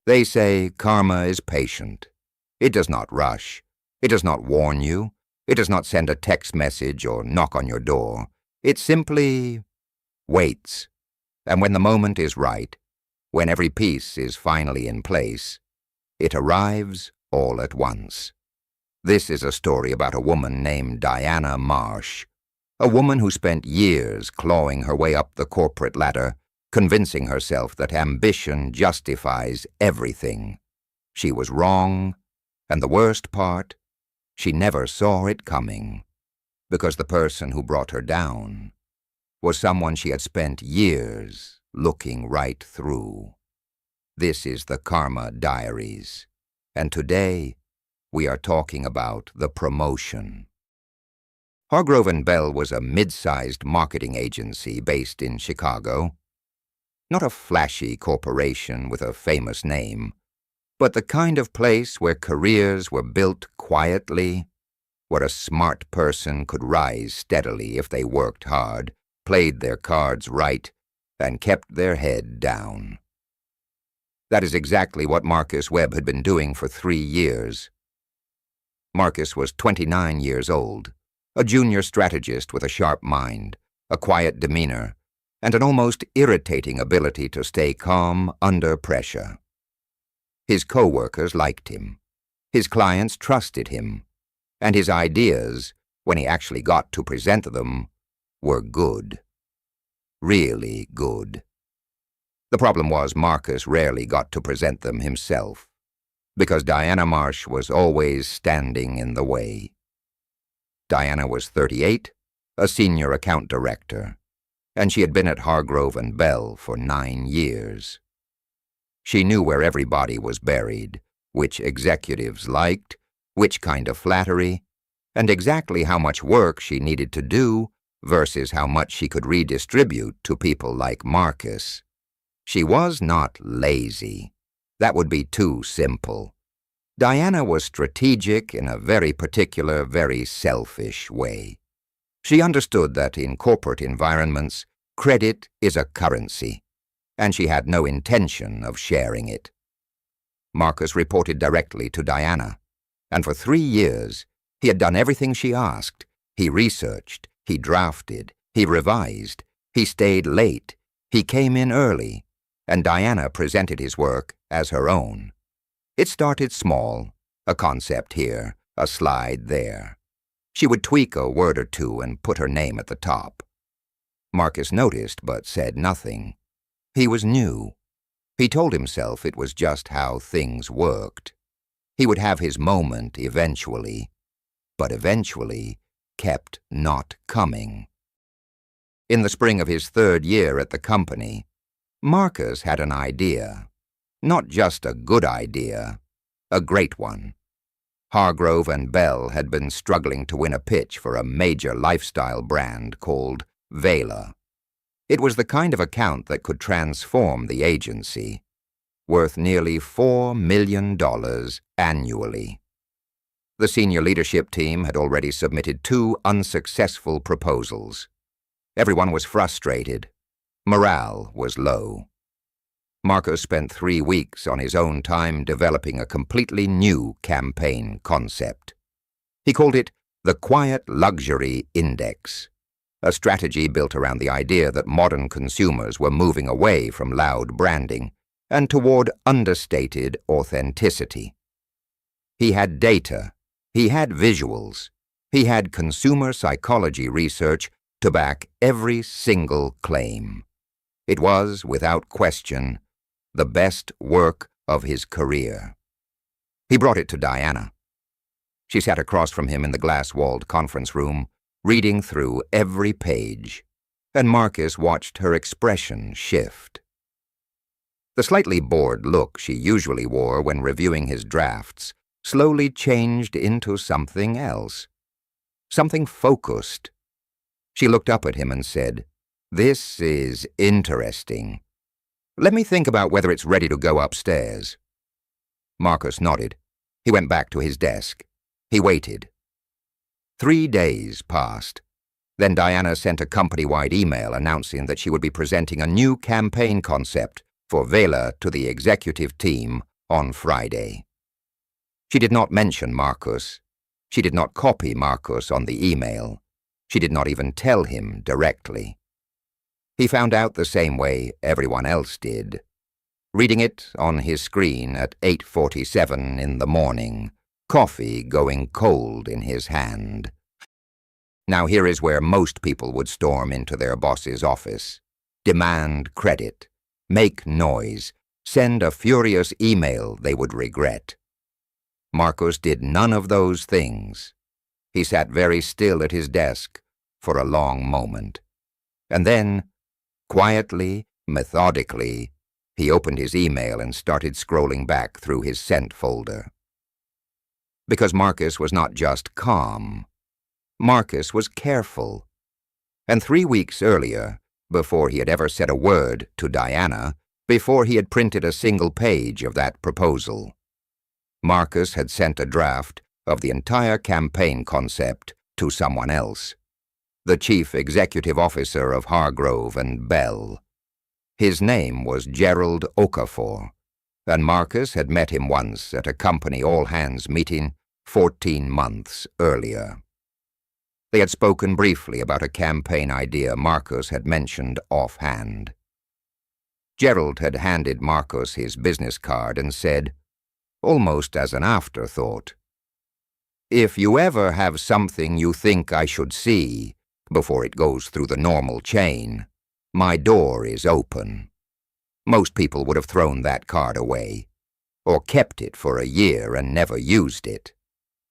They say karma is patient. It does not rush. It does not warn you. It does not send a text message or knock on your door. It simply waits. And when the moment is right, when every piece is finally in place, it arrives all at once. This is a story about a woman named Diana Marsh, a woman who spent years clawing her way up the corporate ladder, convincing herself that ambition justifies everything. She was wrong, and the worst part, she never saw it coming, because the person who brought her down was someone she had spent years looking right through. This is the Karma Diaries, and today we are talking about the promotion. Hargrove & Bell was a mid-sized marketing agency based in Chicago. Not a flashy corporation with a famous name, but the kind of place where careers were built quietly, where a smart person could rise steadily if they worked hard, played their cards right, and kept their head down. That is exactly what Marcus Webb had been doing for 3 years. Marcus was 29 years old, a junior strategist with a sharp mind, a quiet demeanor, and an almost irritating ability to stay calm under pressure. His coworkers liked him. His clients trusted him. And his ideas, when he actually got to present them, were good. Really good. The problem was Marcus rarely got to present them himself, because Diana Marsh was always standing in the way. Diana was 38, a senior account director, and she had been at Hargrove & Bell for 9 years. She knew where everybody was buried, which executives liked, which kind of flattery, and exactly how much work she needed to do versus how much she could redistribute to people like Marcus. She was not lazy. That would be too simple. Diana was strategic in a very particular, very selfish way. She understood that in corporate environments, credit is a currency, and she had no intention of sharing it. Marcus reported directly to Diana, and for 3 years, he had done everything she asked. He researched, he drafted, he revised, he stayed late, he came in early, and Diana presented his work as her own. It started small, a concept here, a slide there. She would tweak a word or two and put her name at the top. Marcus noticed but said nothing. He was new. He told himself it was just how things worked. He would have his moment eventually, but eventually kept not coming. In the spring of his 3rd year at the company, Marcus had an idea. Not just a good idea, a great one. Hargrove & Bell had been struggling to win a pitch for a major lifestyle brand called Vela. It was the kind of account that could transform the agency, worth nearly $4 million annually. The senior leadership team had already submitted 2 unsuccessful proposals. Everyone was frustrated. Morale was low. Marcus spent 3 weeks on his own time developing a completely new campaign concept. He called it the Quiet Luxury Index, a strategy built around the idea that modern consumers were moving away from loud branding and toward understated authenticity. He had data, he had visuals, he had consumer psychology research to back every single claim. It was, without question, the best work of his career. He brought it to Diana. She sat across from him in the glass-walled conference room, reading through every page, and Marcus watched her expression shift. The slightly bored look she usually wore when reviewing his drafts slowly changed into something else, something focused. She looked up at him and said, "This is interesting. Let me think about whether it's ready to go upstairs." Marcus nodded. He went back to his desk. He waited. 3 days passed. Then Diana sent a company-wide email announcing that she would be presenting a new campaign concept for Vela to the executive team on Friday. She did not mention Marcus. She did not copy Marcus on the email. She did not even tell him directly. He found out the same way everyone else did, reading it on his screen at 8:47 in the morning, coffee going cold in his hand. Now here is where most people would storm into their boss's office, demand credit, make noise, send a furious email they would regret. Marcus did none of those things. He sat very still at his desk for a long moment, and then, quietly, methodically, he opened his email and started scrolling back through his sent folder. Because Marcus was not just calm, Marcus was careful. And 3 weeks earlier, before he had ever said a word to Diana, before he had printed a single page of that proposal, Marcus had sent a draft of the entire campaign concept to someone else, the chief executive officer of Hargrove and Bell. His name was Gerald Okafor, and Marcus had met him once at a company all-hands meeting 14 months earlier. They had spoken briefly about a campaign idea Marcus had mentioned offhand. Gerald had handed Marcus his business card and said, almost as an afterthought, "If you ever have something you think I should see before it goes through the normal chain, my door is open." Most people would have thrown that card away, or kept it for a year and never used it.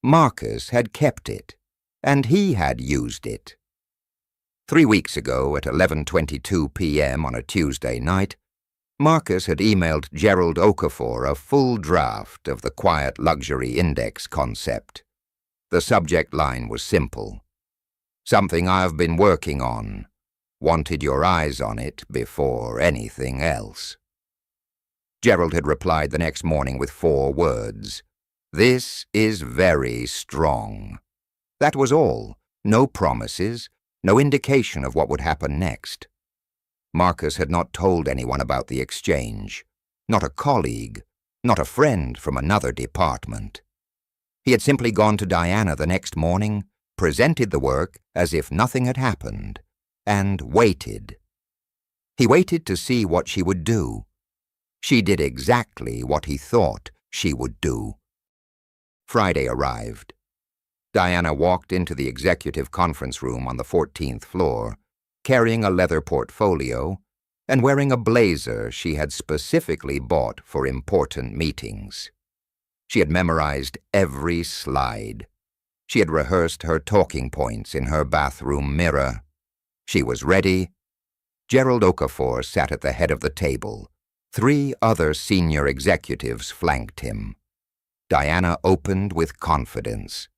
Marcus had kept it, and he had used it. 3 weeks ago, at 11:22 p.m. on a Tuesday night, Marcus had emailed Gerald Okafor a full draft of the Quiet Luxury Index concept. The subject line was simple. "Something I've been working on. Wanted your eyes on it before anything else." Gerald had replied the next morning with 4 words. "This is very strong." That was all. No promises, no indication of what would happen next. Marcus had not told anyone about the exchange, not a colleague, not a friend from another department. He had simply gone to Diana the next morning, presented the work as if nothing had happened, and waited. He waited to see what she would do. She did exactly what he thought she would do. Friday arrived. Diana walked into the executive conference room on the 14th floor, carrying a leather portfolio and wearing a blazer she had specifically bought for important meetings. She had memorized every slide. She had rehearsed her talking points in her bathroom mirror. She was ready. Gerald Okafor sat at the head of the table. 3 other senior executives flanked him. Diana opened with confidence.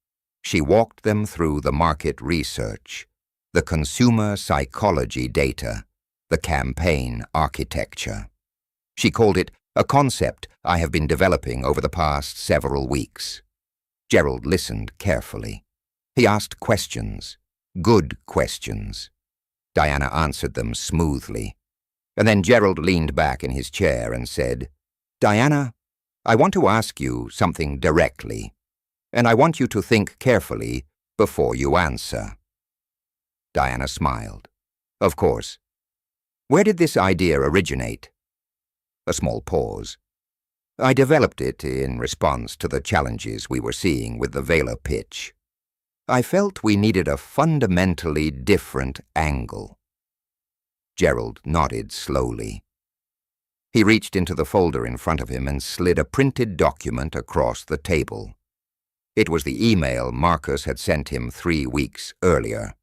She walked them through the market research, the consumer psychology data, the campaign architecture. She called it a concept I have been developing over the past several weeks. Gerald listened carefully. He asked questions, good questions. Diana answered them smoothly. And then Gerald leaned back in his chair and said, "Diana, I want to ask you something directly, and I want you to think carefully before you answer." Diana smiled. "Of course. Where did this idea originate?" A small pause. "I developed it in response to the challenges we were seeing with the Vela pitch. I felt we needed a fundamentally different angle." Gerald nodded slowly. He reached into the folder in front of him and slid a printed document across the table. It was the email Marcus had sent him 3 weeks earlier,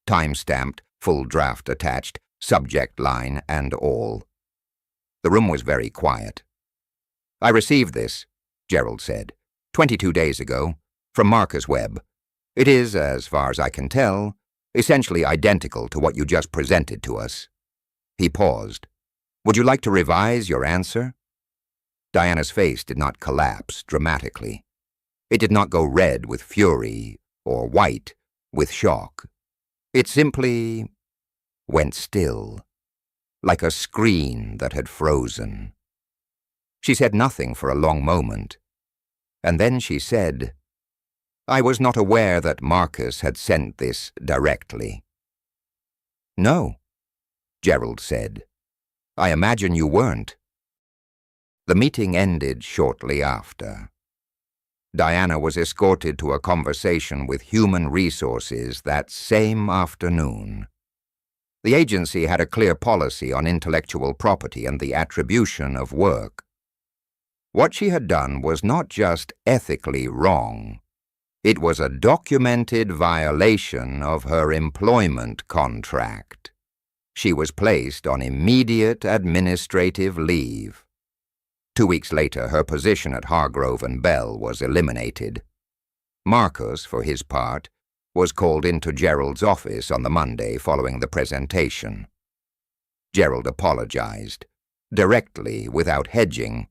time-stamped, full draft attached, subject line and all. The room was very quiet. "I received this," Gerald said, 22 days ago, from Marcus Webb. It is, as far as I can tell, essentially identical to what you just presented to us." He paused. "Would you like to revise your answer?" Diana's face did not collapse dramatically. It did not go red with fury or white with shock. It simply went still, like a screen that had frozen. She said nothing for a long moment, and then she said, "I was not aware that Marcus had sent this directly." "No," Gerald said. "I imagine you weren't." The meeting ended shortly after. Diana was escorted to a conversation with Human Resources that same afternoon. The agency had a clear policy on intellectual property and the attribution of work. What she had done was not just ethically wrong. It was a documented violation of her employment contract. She was placed on immediate administrative leave. 2 weeks later, her position at Hargrove and Bell was eliminated. Marcus, for his part, was called into Gerald's office on the Monday following the presentation. Gerald apologized, directly, without hedging,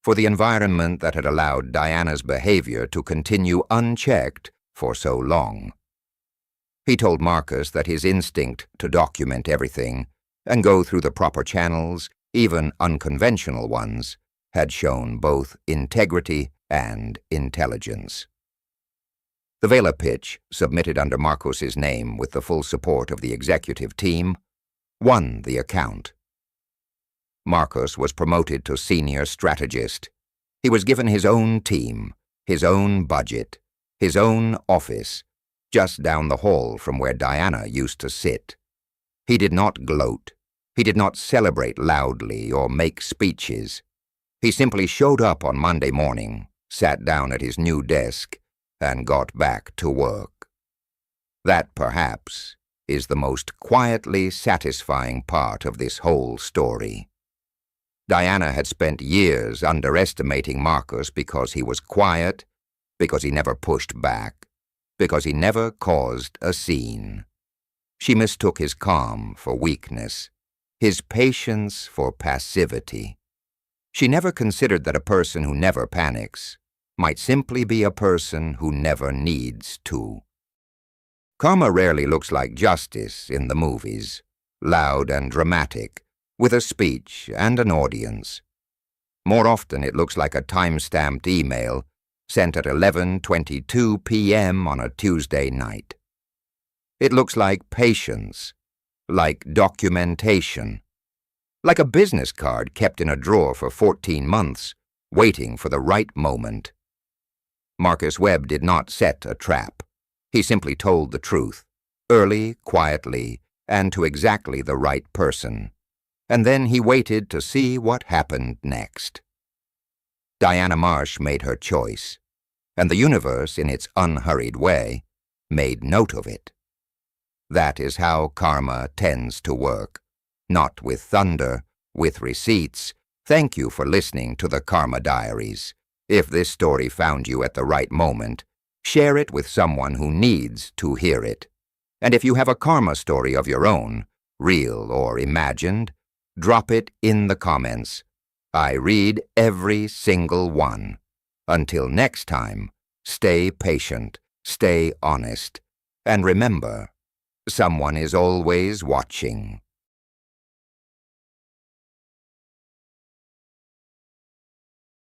for the environment that had allowed Diana's behavior to continue unchecked for so long. He told Marcus that his instinct to document everything and go through the proper channels, even unconventional ones, had shown both integrity and intelligence. The Vela pitch, submitted under Marcos's name with the full support of the executive team, won the account. Marcos was promoted to senior strategist. He was given his own team, his own budget, his own office, just down the hall from where Diana used to sit. He did not gloat. He did not celebrate loudly or make speeches. He simply showed up on Monday morning, sat down at his new desk, and got back to work. That, perhaps, is the most quietly satisfying part of this whole story. Diana had spent years underestimating Marcus because he was quiet, because he never pushed back, because he never caused a scene. She mistook his calm for weakness, his patience for passivity. She never considered that a person who never panics might simply be a person who never needs to. Karma rarely looks like justice in the movies, loud and dramatic, with a speech and an audience. More often it looks like a time-stamped email sent at 11:22 p.m. on a Tuesday night. It looks like patience, like documentation, like a business card kept in a drawer for 14 months, waiting for the right moment. Marcus Webb did not set a trap. He simply told the truth, early, quietly, and to exactly the right person. And then he waited to see what happened next. Diana Marsh made her choice, and the universe, in its unhurried way, made note of it. That is how karma tends to work. Not with thunder, with receipts. Thank you for listening to the Karma Diaries. If this story found you at the right moment, share it with someone who needs to hear it. And if you have a karma story of your own, real or imagined, drop it in the comments. I read every single one. Until next time, stay patient, stay honest, and remember, someone is always watching.